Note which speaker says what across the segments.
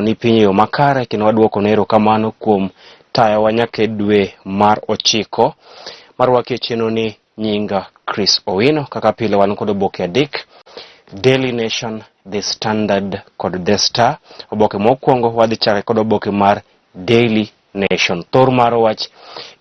Speaker 1: ni piny yo makare kendo waduoko nero kamano kuom tayo nyaka dwe mar 9 marwake cheno ni nyinga Chris Owino kaka pile wan kod oboke adek: Daily Nation, The Standard kod The Star. Oboke mokwongo wadhi chake kod oboke mar Daily Nation. Thor mar wach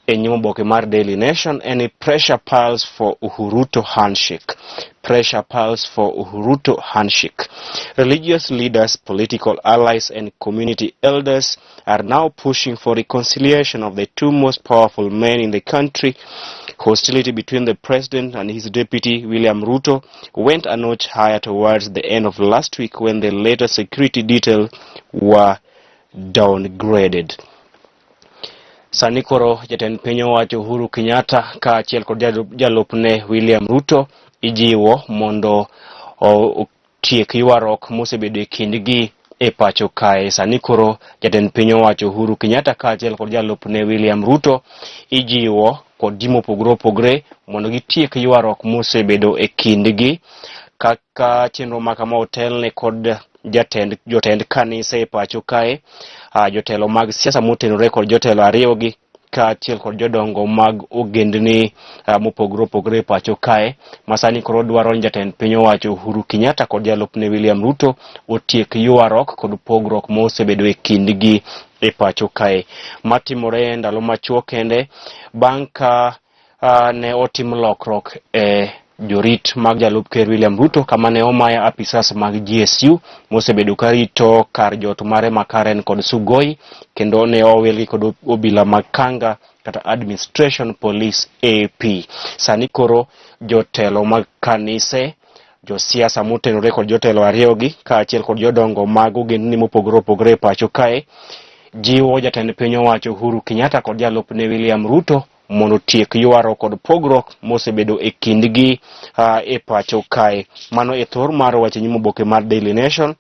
Speaker 1: nyim oboke mar Daily Nation any pressure piles for Uhuruto handshake. Pressure piles for Uhuruto handshake. Religious leaders, political allies and community elders are now pushing for reconciliation of the two most powerful men in the country. Hostility between the president and his deputy William Ruto went a notch higher towards the end of last week when the later security details were downgraded. Sanikoro jatend piny owacho Uhuru Kenyatta ka achiel kod jalupne William Ruto ijiwo mondo otiek ywarruok mosebedo e kindgi e pacho kae. Sanikoro jatend piny owacho Uhuru Kenyatta ka achiel kod jalupne William Ruto ijiwo kod ji mopogore opogore mondo gitiek ywarruok mosebedo e kindgi kaka chenro makama otelne kod jotend kanisa e pacho kae, jotelo mag siasa motenore kod jotelo ariyogi ka achiel kod jodongo mag ogendni mopogore opogore e pacho kae. Masani koro dwaro jatend piny owacho Uhuru Kenyatta kod jalupne William Ruto otiek ywarruok kod pogruok mosebedo e kindgi e pacho kae. Matimore ndalo machuok kende bang' ka ne otim lokruok e jorit mag jalup ker William Ruto kama ne omaya apisas mag GSU mosebedo karito kar jot mare makaren kod Sugoi, kendo ne owelgi kod obila mag Kanga kata Administration Police AP. Sani koro jotelo mag kanise, josiasa motenore kod jotelo ariyogi ka achiel kod jodongo mag ogendni mopogore opogore e pacho kae jiwo jatend piny owacho Uhuru Kenyatta kod jalupne William Ruto mondo tiek ywarruok kod pogruok mosebedo e kindgi e pacho kae. Mano e thor mar wach nyim oboke mar Daily Nation,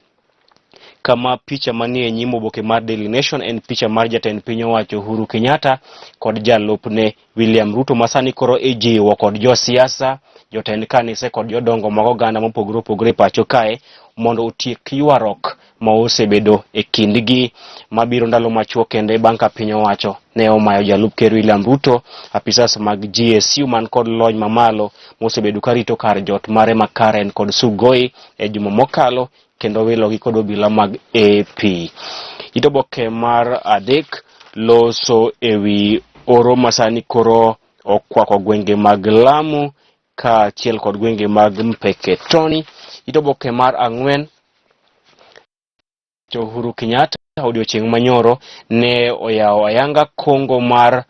Speaker 1: kama picha manie nyim oboke mar Daily Nation en picha mar jatend piny owacho Uhuru Kenyatta kod jalupne William Ruto masani koro ijiwo kod josiasa, jotend kanise kod jodongo mag oganda mopogore opogore e pacho kae mondo otiek ywarruok ma osebedo e kindgi mabiro ndalo machuok kende bang' ka piny owacho ne omayo jalup ker William Ruto apisas mag GSU man kod lony mamalo mosebedo karito kar jot mare makaren kod Sugoi e juma mokalo kendo wilogi kod obila mag AP. Oboke mar adek loso ewi oro masani koro okwako gwenge mag Lamu ka achiel kod gwenge mag Mpeketoni. Oboke mar ang'wen Uhuru Kenyatta odiochieng' manyoro ne oyawo ayanga kongo mar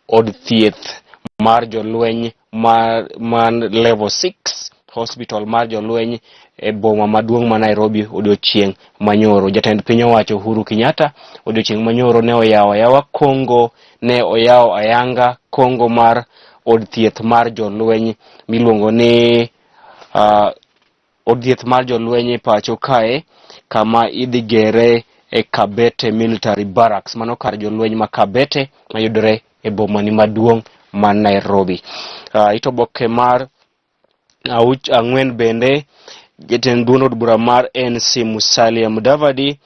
Speaker 1: od thieth mar jolweny man level 6 hospital mar jolweny e boma maduong' ma Nairobi odiochieng' manyoro. Jatend piny owacho Uhuru Kenyatta odiochieng' manyoro ne oyawo ayanga kongo mar od thieth mar jolweny miluongo ni od thieth mar jolweny pacho kae kama idhi gere e Kabete Military Barracks, mano kar jolweny ma Kabete mayudore e boma ni maduong' ma Nairobi. Oboke mar ang'wen bende jatend duond od bura mar NC Musalia Mudavadi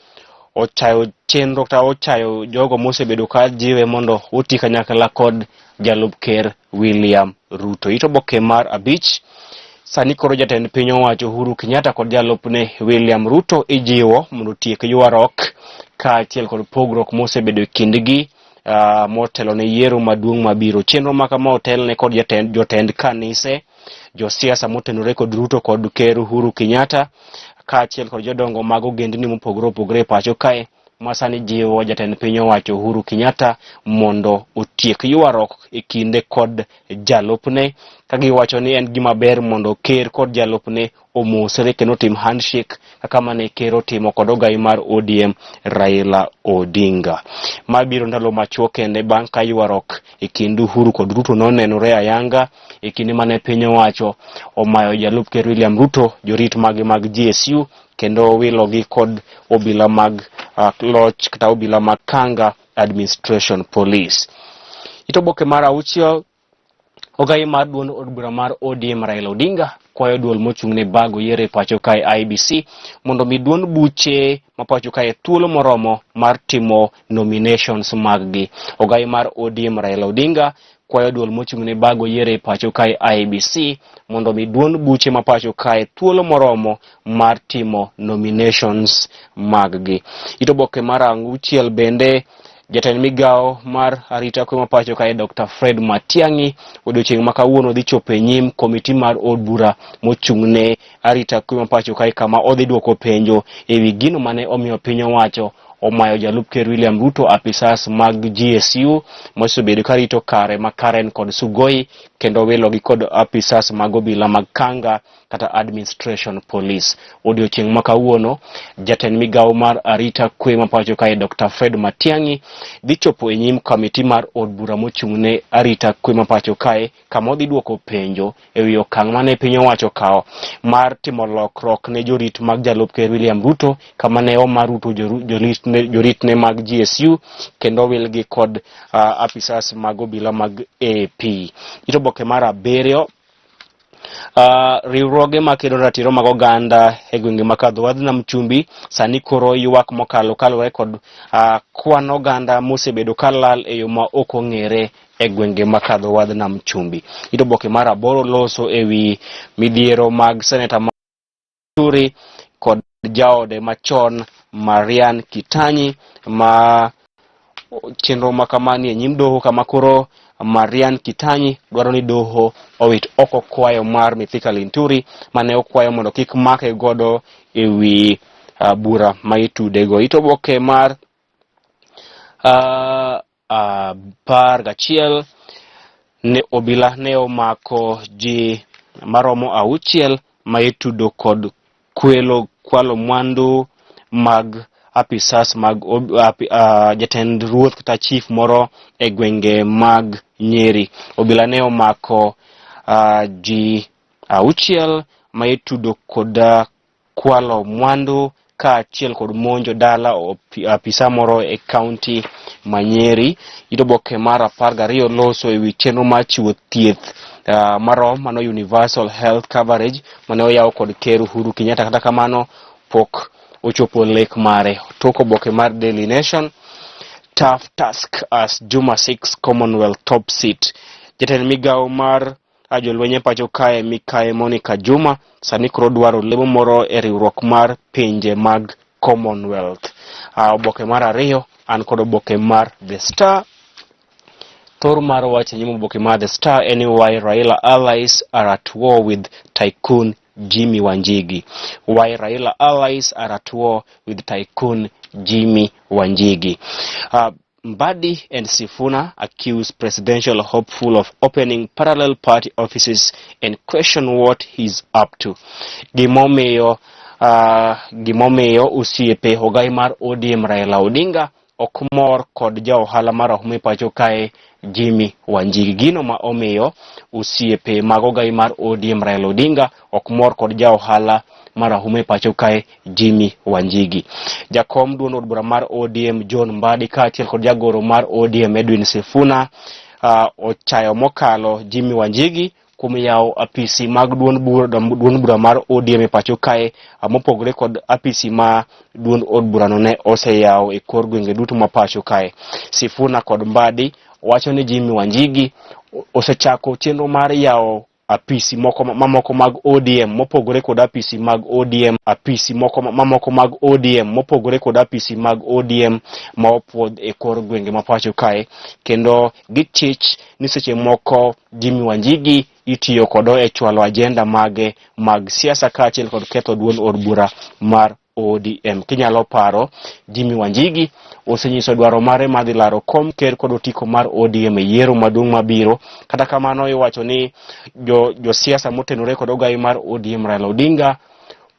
Speaker 1: ochayo chenro kata ochayo jogo mosebedo ka jiwe mondo oti kanyakla kod jalup ker William Ruto. Oboke mar abich sani koro jatend piny owacho Uhuru Kenyatta kod jalupne William Ruto ijiwo mondo tiek ywarruok ka achiel kod pogruok mosebedo e kindgi motelo ne yiero maduong' mabiro. Chenro makama otelne kod jotend kanise, josiasa motenore kod Ruto kod ker Uhuru Kenyatta ka achiel kod jodongo mag ogendni mopogore opogore e pacho kae masani jiwo jatend piny owacho Uhuru Kenyatta mondo otiek ywarruok e kinde kod jalupne ka giwacho ni en gima ber mondo ker kod jalupne omosre kendo tim handshake kaka mane ker otimo kod ogai mar ODM Raila Odinga. Mabiro ndalo machuok kende bang' ka ywarruok e kind Uhuru kod Ruto nonenore ayanga e kinde mane piny owacho omayo jalup ker William Ruto jorit mag GSU kendo wilogi kod obila mag loch kata obila mag Kanga Administration Police. Oboke mar auchiel ogai mar duond od bura mar ODM Raila Odinga kwayo duol mochung'ne bago yiero e pacho kae IBC mondo mi duond buche ma pacho kae thuolo moromo mar timo nominations maggi. Ogai mar ODM Raila Odinga kwayo duol mochung'ne bago yiero e pacho kae IBC mondo mi duond buche ma pacho kae thuolo moromo mar timo nominations maggi. Oboke mar auchiel bende jatend migao mar arita kwe ma pacho kae Dr. Fred Matiang'i odiochieng' ma kawuono dhi chopo e nyim komiti mar od bura mochung'ne arita kwe ma pacho kae kama odhi duoko penjo ewi gino mane omiyo piny owacho omayo jalup ker William Ruto apisas mag GSU mosebedo karito kare ma Karen kod Sugoi kendo wilogi kod apisas mag obila mag Kanga kata administration police. Odiochieng' ma kawuono jatend migao mar arita kwe ma pacho kae Dr. Fred Matiang'i dhi chopo e nyim komiti mar od bura mochung'ne arita kwe ma pacho kae kama odhi duoko penjo ewi okang' mane piny owacho kao mar timo lokruok ne jorit mag jalup ker William Ruto kama ne omar Ruto joritne mag GSU kendo wilgi kod apisas mag obila mag AP. Oboke mar 7 riwruoge makedo ratiro mag oganda e gwenge ma kadho wadh nam chumbi sani koro ywak mokalo kalore kod kwan oganda mosebedo kalal e yo ma ok ong'ere e gwenge ma kadho wadh nam chumbi. Oboke mar 8 loso ewi midhiero mag seneta Turi kod jaode machon Marian Kitanyi ma chenro makamani e nyim doho kama koro Marian Kitanyi dwaro ni doho owit oko kwayo mar Mithika Linturi mane okwayo mondo kik make godo ewi bura ma itudego. Oboke mar 11 ne obila ne omako ji maromo 6 ma itudo kod kwalo mwandu mag apisas mag jatend ruoth kata chief moro e gwenge mag Nyeri. Obila ne omako ji 6 ma itudo kod kwalo mwandu ka achiel kod monjo dala apisa moro e county ma Nyeri. Oboke mar 12 loso ewi chenro mar chiwo thieth marom mano universal health coverage mane oyaw kod ker Uhuru Kenyatta, kata kamano pok ochopo lek mare. Tok oboke mar Daily Nation, tough task as Juma 6 Commonwealth top seat. Jatend migao mar jolwenye pacho kae Mikae Monica Juma sani koro dwaro lemo moro e riwruok mar pinje mag Commonwealth. Oboke mar 2 an kod oboke mar The Star. Thor mar wach e nyim oboke mar The Star why Raila allies are at war with tycoon Jimmy Wanjigi. Why Raila allies are at war with tycoon Jimmy Wanjigi. Mbadi and Sifuna accuse presidential hopeful of opening parallel party offices and question what he's up to. Gimomiyo usiepe ogai mar ODM Raila Odinga okmor kod ja ohala mar ohume pacho kae Jimmy Wanjigi. Gino ma omiyo usiepe mag ogai mar ODM Raila Odinga okmor kod ja ohala mar ohume pacho kae Jimmy Wanjigi. Jakom duond od bura mar ODM John Mbadi kaachiel kod jagoro mar ODM Edwin Sifuna ochayo mokalo Jimmy Wanjigi kuom yawo apisi mag duond bura mar ODM e pacho kae mopogore kod apisi ma duond od bura no ne oseyawo e kor gwenge duto ma pacho kae. Sifuna kod Mbadi wacho ni Jimmy Wanjigi osechako chenro mar yawo apisi mamoko mag ODM mopogore kod apisi mag ODM, mamoko mag ODM mopogore kod apisi mag ODM ma opuodh e kor gwenge ma pacho kae, kendo gichich ni seche moko Jimmy Wanjigi itiyo kodo e chwalo agenda mage mag siasa kaachiel kod ketho duond od bura mar ODM. Kinyalo paro, Jimmy Wanjigi osenyiso dwaro mare madhi laro kom ker kod otiko mar ODM e yiero maduong' mabiro. Kata kamano iwacho ni jo siasa motenore kod ogai mar ODM Raila Odinga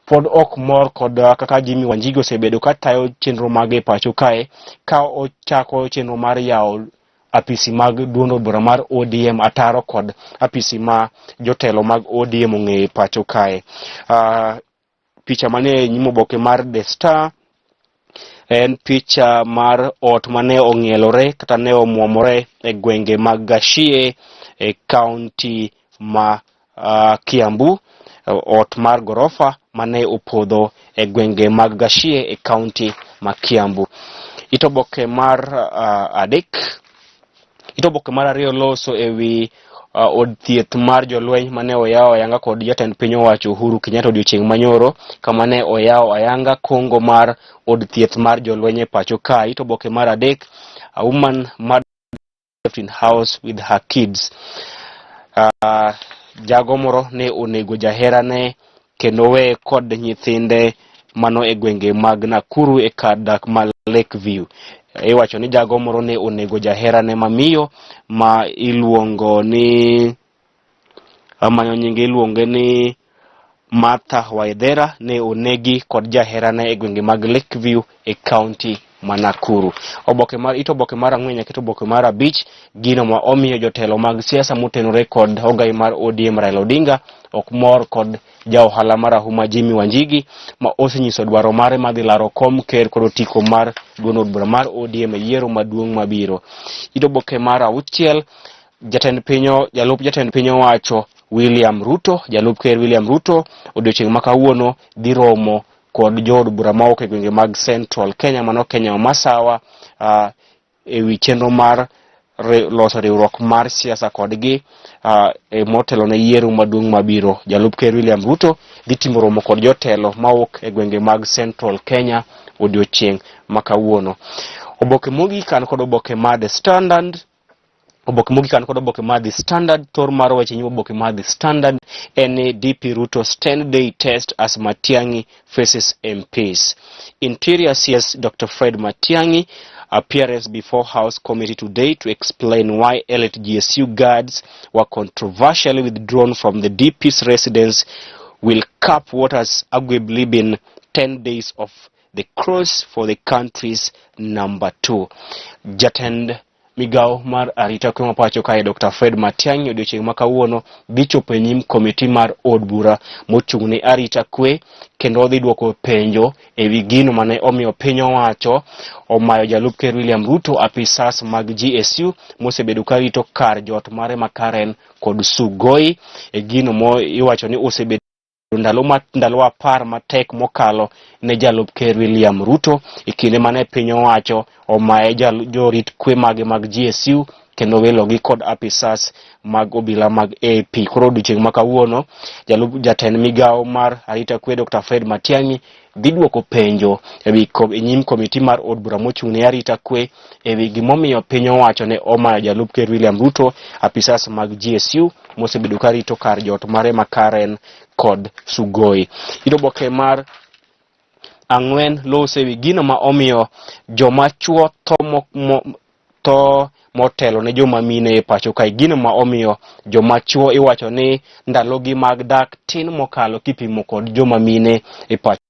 Speaker 1: pod ok mor kod kaka Jimmy Wanjigi osebedo ka tayo chenro mage pacho kae, ka ochako chenro mar yawo apisi mag duond od bura mar ODM ataro kod apisi ma jotelo mag ODM ong'e pacho kae. Picha mane nyimo oboke mar The Star en picha mar ot mane ong'ielore kata ne omuomore e gwenge mag Gashie e county ma Kiambu. ot mar gorofa mane opodho e gwenge mag Gashie e kaunti ma Kiambu. Oboke mar Oboke mar ariyo loso ewi od thieth mar jolweny mane oyawo ayanga kod jatend piny owacho Uhuru Kenyatta odiochieng' manyoro, kama ne oyawo ayanga kongo mar od thieth mar jolweny e pacho ka. Oboke mar adek, a woman murdered in house with her kids. Jago moro ne onego jaherane kendo we kod nyithinde mano e gwenge mag Nakuru e kar dak ma Lolwetv. Iwacho ni jago moro ne onego jaherane mamiyo ma iluongo ni amanyo nyinge iluonge ni Martha Waithera ne onegi kod jaherane e gwenge mag Lolwetv e kaunti ma Nakuru. Oboke mar ang'wen nyaka oboke mar abich, gino ma omiyo jotelo mag siasa motenore kod ogai mar ODM Raila Odinga ok mor kod jaohala mar Ahuma Jimmy Wanjigi ma osenyiso dwaro mare madhi laro kom ker kod otiko mar duond od bura mar ODM e yiero maduong' mabiro. Oboke mar auchiel, jalup jatend piny owacho William Ruto, jalup ker William Ruto odiochieng' ma kawuono dhi romo kod jood bura mawuok e gwenge mag Central Kenya mano Kenya Masawa ewi chenro mar loso riwruok mar siasa kodgi e motelo ne yiero maduong' mabiro. Jalup ker William Ruto dhi timo romo kod jotelo mawuok e gwenge mag Central Kenya odiochieng' ma kawuono. Oboke mogik an kod oboke mar The Standard. Thor mar weche nyimo oboke mar The Standard en DP Ruto's 10-day test as Matiang'i faces MPs. Interior CS Dr. Fred Matiang'i appearance before House Committee today to explain why elite GSU guards were controversially withdrawn from the DP's residence will cap what has arguably been 10 days of the cross for the country's number 2. Jatend Migao mar arita kwe mapacho kae Dr. Fred Matiang'i odiochieng' ma kawuono dhi chopo e nyim komiti mar od bura mochung' ne arita kwe kendo odhi duoko penjo ewi gino mane omiyo piny owacho omayo jalup ker William Ruto apisas mag GSU mosebedo ka rito kar jot mare ma Karen kod Sugoi e gino mo iwacho ni osebedo ndalo 10 matek mokalo ne jalup ker William Ruto e kinde mane piny owacho omaye jorit kwe mag GSU kendo welogi kod apisas mag obila mag AP. Koro odiochieng' ma kawuono jatend migao mar arita kwe Dr. Fred Matiang'i dhi duoko penjo ewi nyim komiti mar od bura mochung' ne arita kwe ewi gimomiyo piny owacho ne omayo jalup ker William Ruto apisas mag GSU mosebedo ka rito kar jot mare ma Karen kod Sugoi. Oboke mar ang'wen lose ewi gino ma omiyo joma chuo to motelo ne joma mine e pacho kae. Gino ma omiyo joma chuo iwacho ni ndalogi mag dak tin mokalo kipimo kod joma mine e pacho.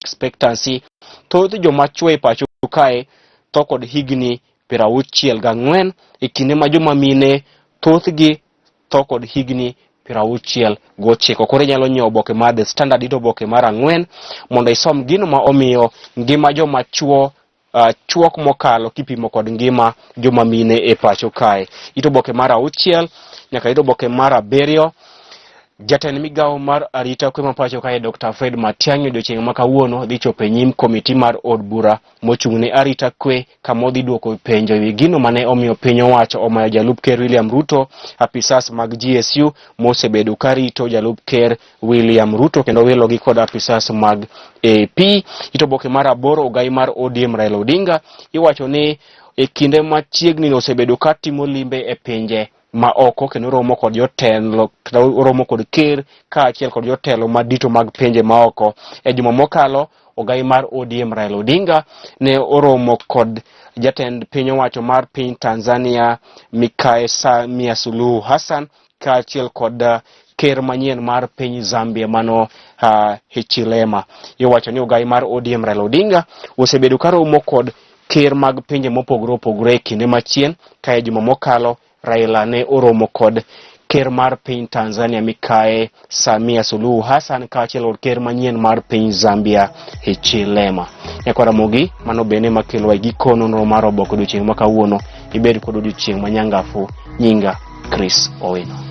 Speaker 1: Expectancy thoth joma chuo e pacho kae to kod higni 64 e kinde ma joma mine thothgi to kod higni 69. Koro nyalo nyiewo oboke mar The Standard oboke mar ang'wen mondo isom gino ma omiyo ngima joma chuo chuok mokalo kipimo kod ngima joma mine e pacho kae. Oboke mar auchiel nyaka oboke mar abiriyo, jatend migao mar arita kwe mapacho kae Dr. Fred Matiang'i odiochieng' ma kawuono dhi chopo e nyim komiti mar od bura mochung' ne arita kwe kama odhi duoko penjo ewi gino mane omiyo piny owacho omayo jalup ker William Ruto apisas mag GSU mosebedo ka rito jalup ker William Ruto kendo welogi kod apisas mag AP. Oboke mar aboro, ogai mar ODM Raila Odinga iwacho ni e kinde machiegni osebedo ka timo limbe e pinje ma oko kendo romo kod jotelo romo kod ker kaachiel kod jotelo madito mag pinje ma oko. E juma mokalo ogai mar ODM Raila Odinga ne oromo kod jatend piny owacho mar piny Tanzania Mikae Samia Suluhu Hassan kaachiel kod ker manyien mar piny Zambia mano Hichilema. Iwacho ni ogai mar ODM Raila Odinga osebedo ka romo kod ker mag pinje mopogore opogore e kinde machien kae juma mokalo Raila ne oromo kod ker mar piny Tanzania Mikae Samia Suluhu Hassan kaachiel kod ker manyien mar piny Zambia Hichilema. Nyakora mogi mano bene makelo e giko nonro mar Oboke odiochieng' ma kawuono. Ibed kod odiochieng' manyangafu. Nyinga Chris Owino.